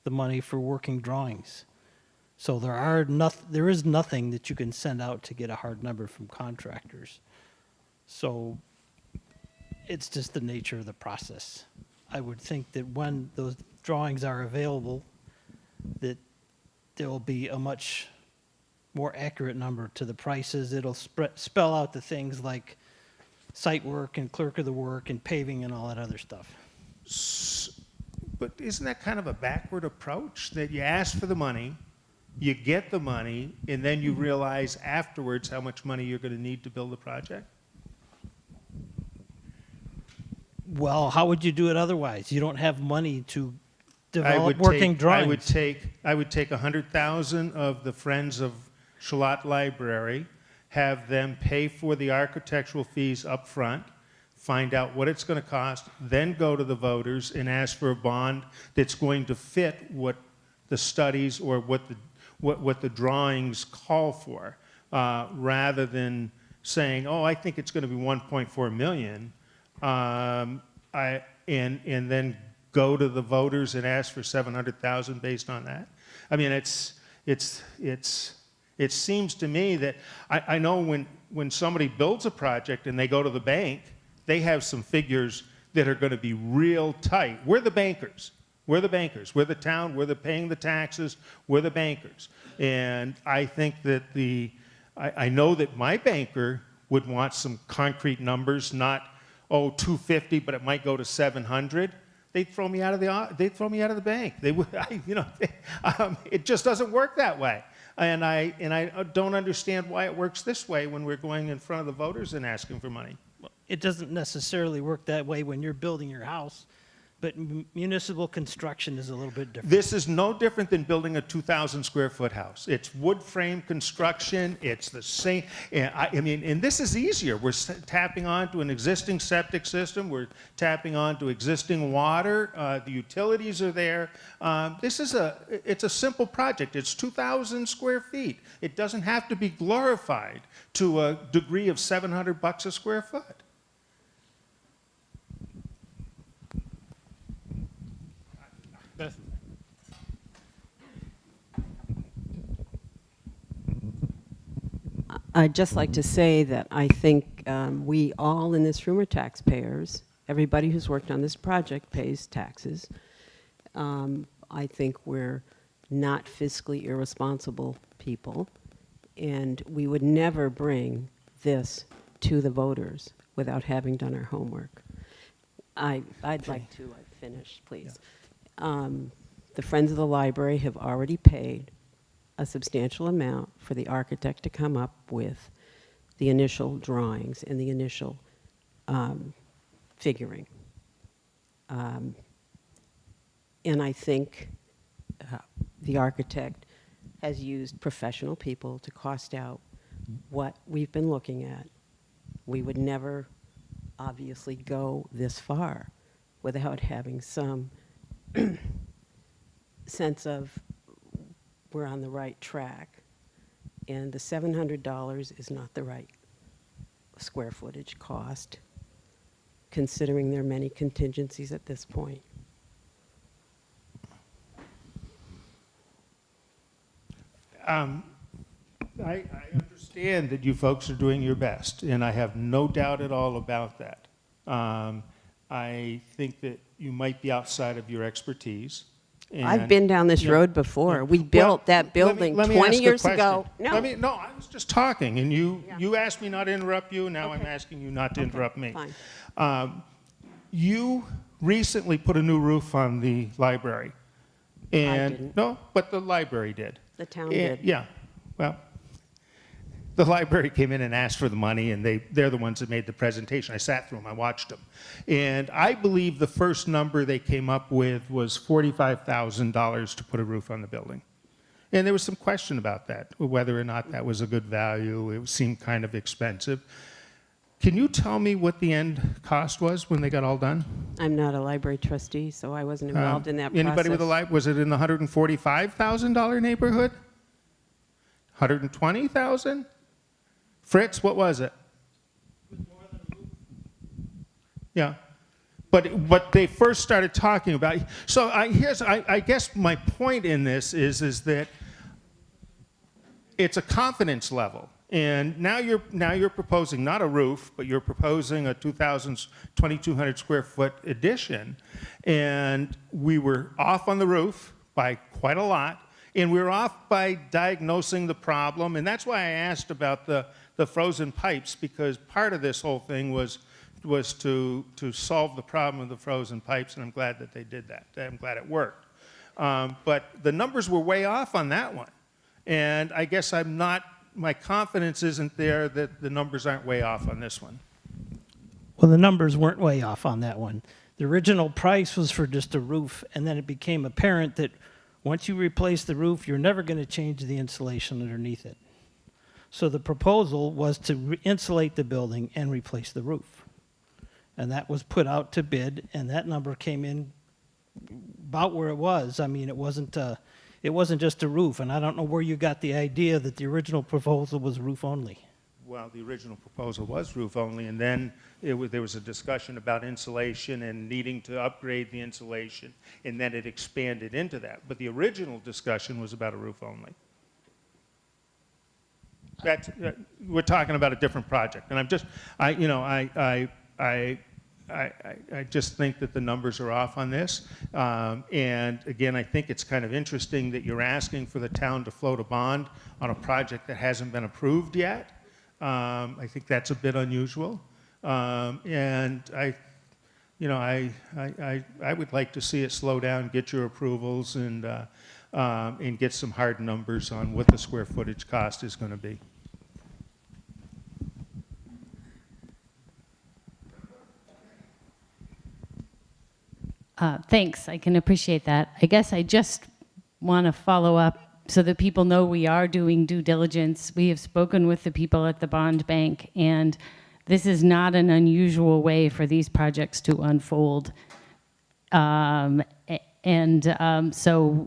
the money for working drawings. So there is nothing that you can send out to get a hard number from contractors. So it's just the nature of the process. I would think that when those drawings are available, that there will be a much more accurate number to the prices. It'll spell out the things like site work and clerk of the work and paving and all that other stuff. But isn't that kind of a backward approach, that you ask for the money, you get the money, and then you realize afterwards how much money you're going to need to build the project? Well, how would you do it otherwise? You don't have money to develop working drawings. I would take 100,000 of the Friends of Charlotte Library, have them pay for the architectural fees up front, find out what it's going to cost, then go to the voters and ask for a bond that's going to fit what the studies or what the drawings call for, rather than saying, oh, I think it's going to be 1.4 million, and then go to the voters and ask for 700,000 based on that. I mean, it seems to me that I know when somebody builds a project and they go to the bank, they have some figures that are going to be real tight. We're the bankers. We're the bankers. We're the town. We're paying the taxes. We're the bankers. And I think that I know that my banker would want some concrete numbers, not, oh, 250, but it might go to 700. They'd throw me out of the bank. They would, it just doesn't work that way. And I don't understand why it works this way when we're going in front of the voters and asking for money. It doesn't necessarily work that way when you're building your house, but municipal construction is a little bit different. This is no different than building a 2,000 square foot house. It's wood frame construction. It's the same. And this is easier. We're tapping onto an existing septic system. We're tapping onto existing water. The utilities are there. It's a simple project. It's 2,000 square feet. It doesn't have to be glorified to a degree of $700 a square foot. I'd just like to say that I think we all in this room are taxpayers. Everybody who's worked on this project pays taxes. I think we're not fiscally irresponsible people, and we would never bring this to the voters without having done our homework. I'd like to finish, please. Yeah. The Friends of the Library have already paid a substantial amount for the architect to come up with the initial drawings and the initial figuring. And I think the architect has used professional people to cost out what we've been looking at. We would never obviously go this far without having some sense of we're on the right track, and the $700 is not the right square footage cost, considering there are many contingencies at this point. I understand that you folks are doing your best, and I have no doubt at all about that. I think that you might be outside of your expertise. I've and- been down this Yeah. road before. Yeah. We Well, built that let me- building let me 20 ask a years question. ago. No. No, I was just talking, and you asked me not to interrupt you, now I'm Okay. asking you not to Okay, interrupt me. fine. You recently put a new roof on the library. And didn't. no, but the library did. The town And- did. Yeah, well, the library came in and asked for the money, and they're the ones that made the presentation. I sat through them, I watched them. And I believe the first number they came up with was $45,000 to put a roof on the building. And there was some question about that, whether or not that was a good value. It seemed kind of expensive. Can you tell me what the end cost was when they got all done? I'm not a library trustee, so I wasn't involved in that process. Anybody with a library, was it in the $145,000 neighborhood? 120,000? Fritz, what was it? Yeah. But they first started talking about, so I guess my point in this is that it's a confidence level. And now you're proposing not a roof, but you're proposing a 2,200 square foot addition. And we were off on the roof by quite a lot. And we were off by diagnosing the problem. And that's why I asked about the frozen pipes, because part of this whole thing was to solve the problem of the frozen pipes. And I'm glad that they did that. I'm glad it worked. But the numbers were way off on that one. And I guess my confidence isn't there that the numbers aren't way off on this one. Well, the numbers weren't way off on that one. The original price was for just a roof, and then it became apparent that once you replace the roof, you're never going to change the insulation underneath it. So the proposal was to insulate the building and replace the roof. And that was put out to bid, and that number came in about where it was. I mean, it wasn't just a roof, and I don't know where you got the idea that the original proposal was roof only. Well, the original proposal was roof only, and then there was a discussion about insulation and needing to upgrade the insulation, and then it expanded into that. But the original discussion was about a roof only. We're talking about a different project, and I just think that the numbers are off on this. And again, I think it's kind of interesting that you're asking for the town to float a bond on a project that hasn't been approved yet. I think that's a bit unusual. And I would like to see it slow down, get your approvals, and get some hard numbers on what the square footage cost is going to be. Thanks, I can appreciate that. I guess I just want to follow up so that people know we are doing due diligence. We have spoken with the people at the bond bank, and this is not an unusual way for these projects to unfold. So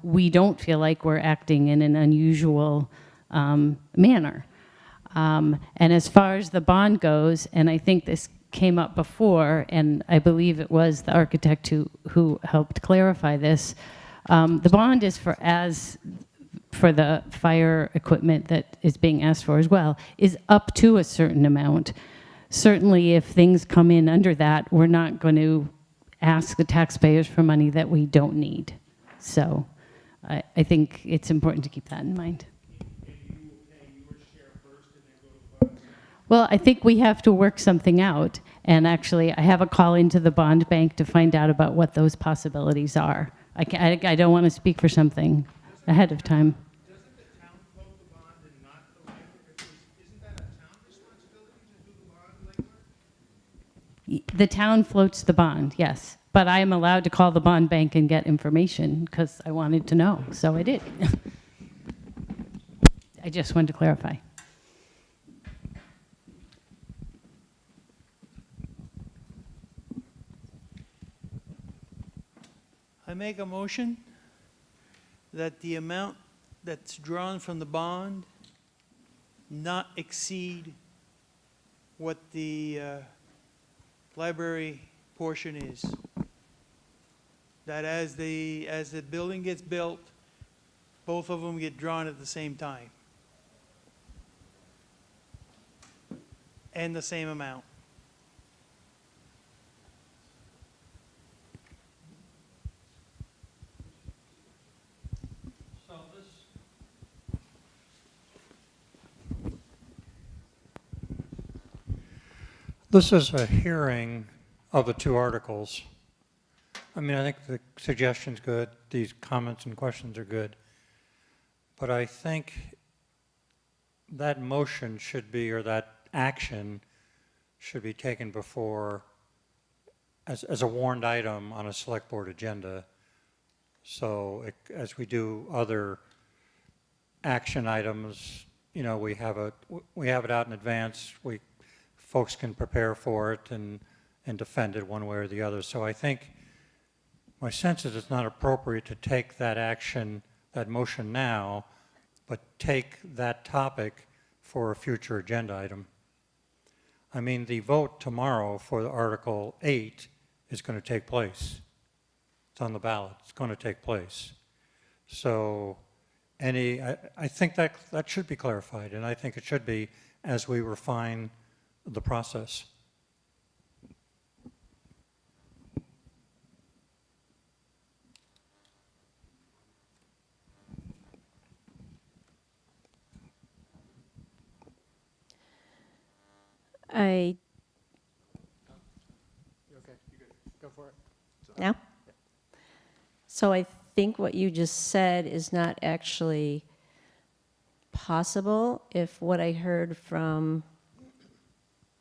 we don't feel like we're acting in an unusual manner. And as far as the bond goes, and I think this came up before, and I believe it was the architect who helped clarify this, the bond is for the fire equipment that is being asked for as well, is up to a certain amount. Certainly, if things come in under that, we're not going to ask the taxpayers for money that we don't need. So I think it's important to keep that in mind. Well, I think we have to work something out. And actually, I have a call into the bond bank to find out about what those possibilities are. I don't want to speak for something ahead of time. Doesn't the town float the bond and not the library? Isn't that a town responsibility to do the bond legwork? The town floats the bond, yes. But I am allowed to call the bond bank and get information because I wanted to know, so I did. I just wanted to clarify. I make a motion that the amount that's drawn from the bond not exceed what the library portion is. That as the building gets built, both of them get drawn at the same time. And the same amount. This is a hearing of the two articles. I mean, I think the suggestion's good, these comments and questions are good, but I think that motion should be, or that action should be taken before, as a warned item on a select board agenda. So as we do other action items, you know, we have it out in advance. Folks can prepare for it and defend it one way or the other. So I think my sense is it's not appropriate to take that action, that motion now, but take that topic for a future agenda item. I mean, the vote tomorrow for the Article 8 is going to take place. It's on the ballot. It's going to take place. So I think that should be clarified, and I think it should be as we refine the process. I. Okay, you good. Go for it. Now? So I think what you just said is not actually possible. If what I heard from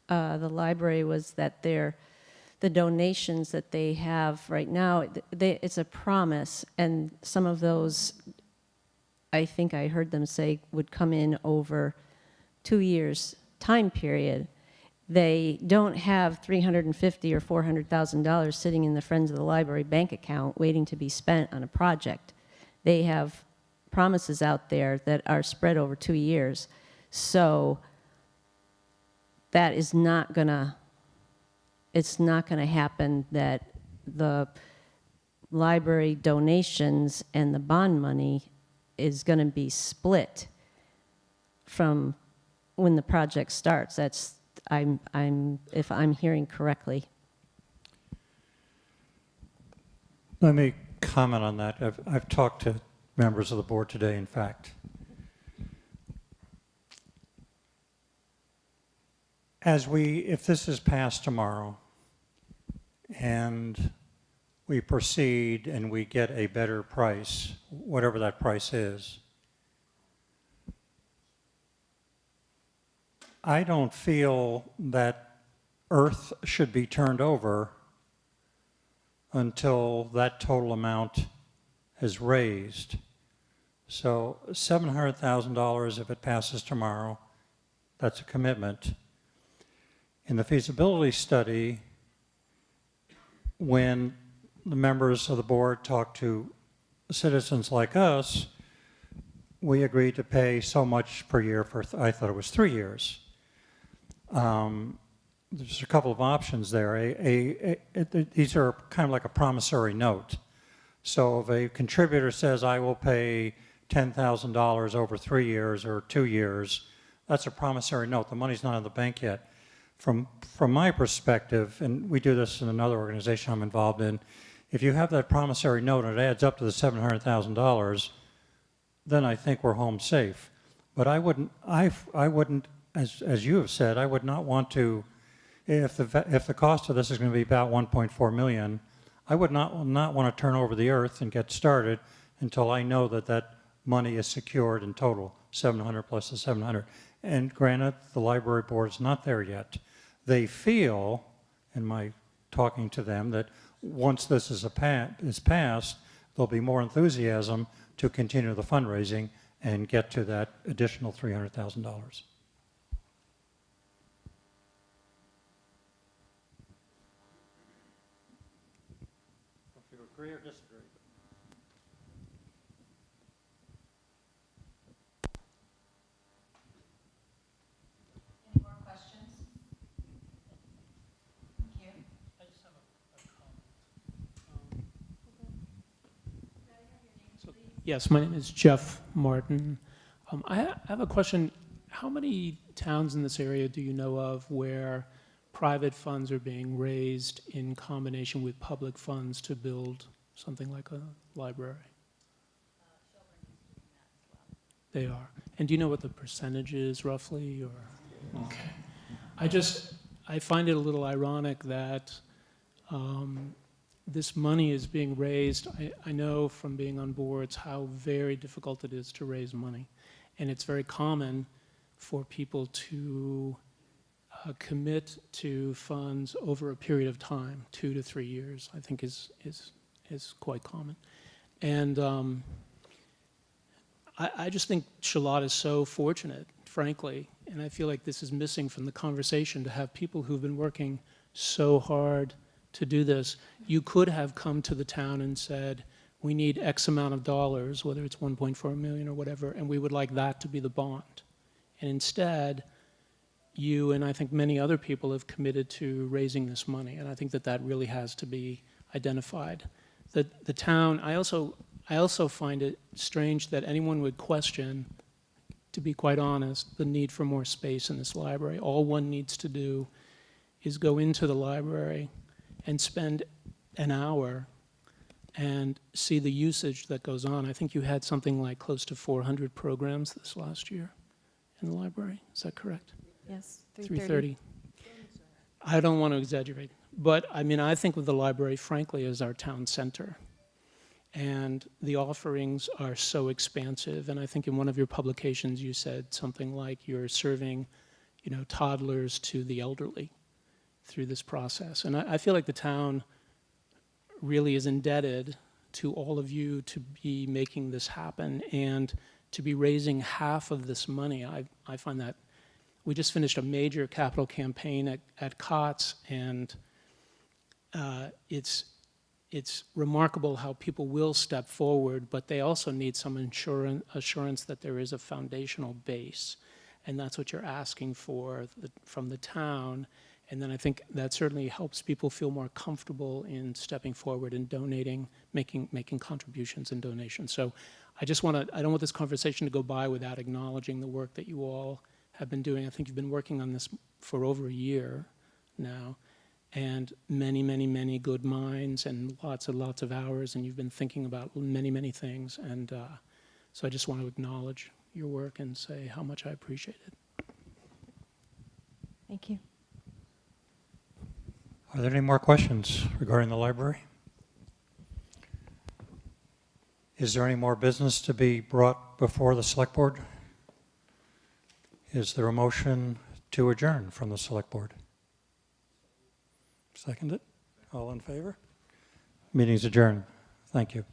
the library was that the donations that they have right now, it's a promise, and some of those, I think I heard them say, would come in over 2 years time period. They don't have $350,000 or $400,000 sitting in the Friends of the Library bank account waiting to be spent on a project. They have promises out there that are spread over 2 years. So that is not gonna, it's not gonna happen that the library donations and the bond money is gonna be split from when the project starts. That's, if I'm hearing correctly. Let me comment on that. I've talked to members of the board today, in fact. If this is passed tomorrow and we proceed and we get a better price, whatever that price is, I don't feel that earth should be turned over until that total amount is raised. So $700,000 if it passes tomorrow, that's a commitment. In the feasibility study, when the members of the board talk to citizens like us, we agreed to pay so much per year for, I thought it was 3 years. There's a couple of options there. These are kind of like a promissory note. So if a contributor says, I will pay $10,000 over 3 years or 2 years, that's a promissory note. The money's not in the bank yet. From my perspective, and we do this in another organization I'm involved in, if you have that promissory note and it adds up to the $700,000, then I think we're home safe. But I wouldn't, as you have said, I would not want to, if the cost of this is going to be about $1.4 million, I would not want to turn over the earth and get started until I know that that money is secured in total, 700 plus the 700. And granted, the library board is not there yet. They feel, in my talking to them, that once this is passed, there'll be more enthusiasm to continue the fundraising and get to that additional $300,000. If you agree or disagree. Any more questions? Thank you. I just have a comment. Yes, my name is Jeff Martin. I have a question. How many towns in this area do you know of where private funds are being raised in combination with public funds to build something like a library? They are. And do you know what the percentage is roughly? Or okay. I find it a little ironic that this money is being raised. I know from being on boards how very difficult it is to raise money. And it's very common for people to commit to funds over a period of time, 2 to 3 years, I think is quite common. And I just think Charlotte is so fortunate, frankly, and I feel like this is missing from the conversation, to have people who've been working so hard to do this. You could have come to the town and said, we need X amount of dollars, whether it's 1.4 million or whatever, and we would like that to be the bond. And instead, you and I think many other people have committed to raising this money, and I think that that really has to be identified. The town, I also find it strange that anyone would question, to be quite honest, the need for more space in this library. All one needs to do is go into the library and spend an hour and see the usage that goes on. I think you had something like close to 400 programs this last year in the library. Is that correct? Yes, 330. I don't want to exaggerate, but I mean, I think of the library, frankly, as our town center. And the offerings are so expansive. And I think in one of your publications, you said something like you're serving, toddlers to the elderly through this process. And I feel like the town really is indebted to all of you to be making this happen and to be raising half of this money. I find that we just finished a major capital campaign at COTS, and it's remarkable how people will step forward, but they also need some assurance that there is a foundational base, and that's what you're asking for from the town. And then I think that certainly helps people feel more comfortable in stepping forward and donating, making contributions and donations. So I don't want this conversation to go by without acknowledging the work that you all have been doing. I think you've been working on this for over a year now, and many, many, many good minds and lots and lots of hours, and you've been thinking about many, many things. And so I just want to acknowledge your work and say how much I appreciate it. Thank you. Are there any more questions regarding the library? Is there any more business to be brought before the select board? Is there a motion to adjourn from the select board? Seconded? All in favor? Meeting's adjourned. Thank you.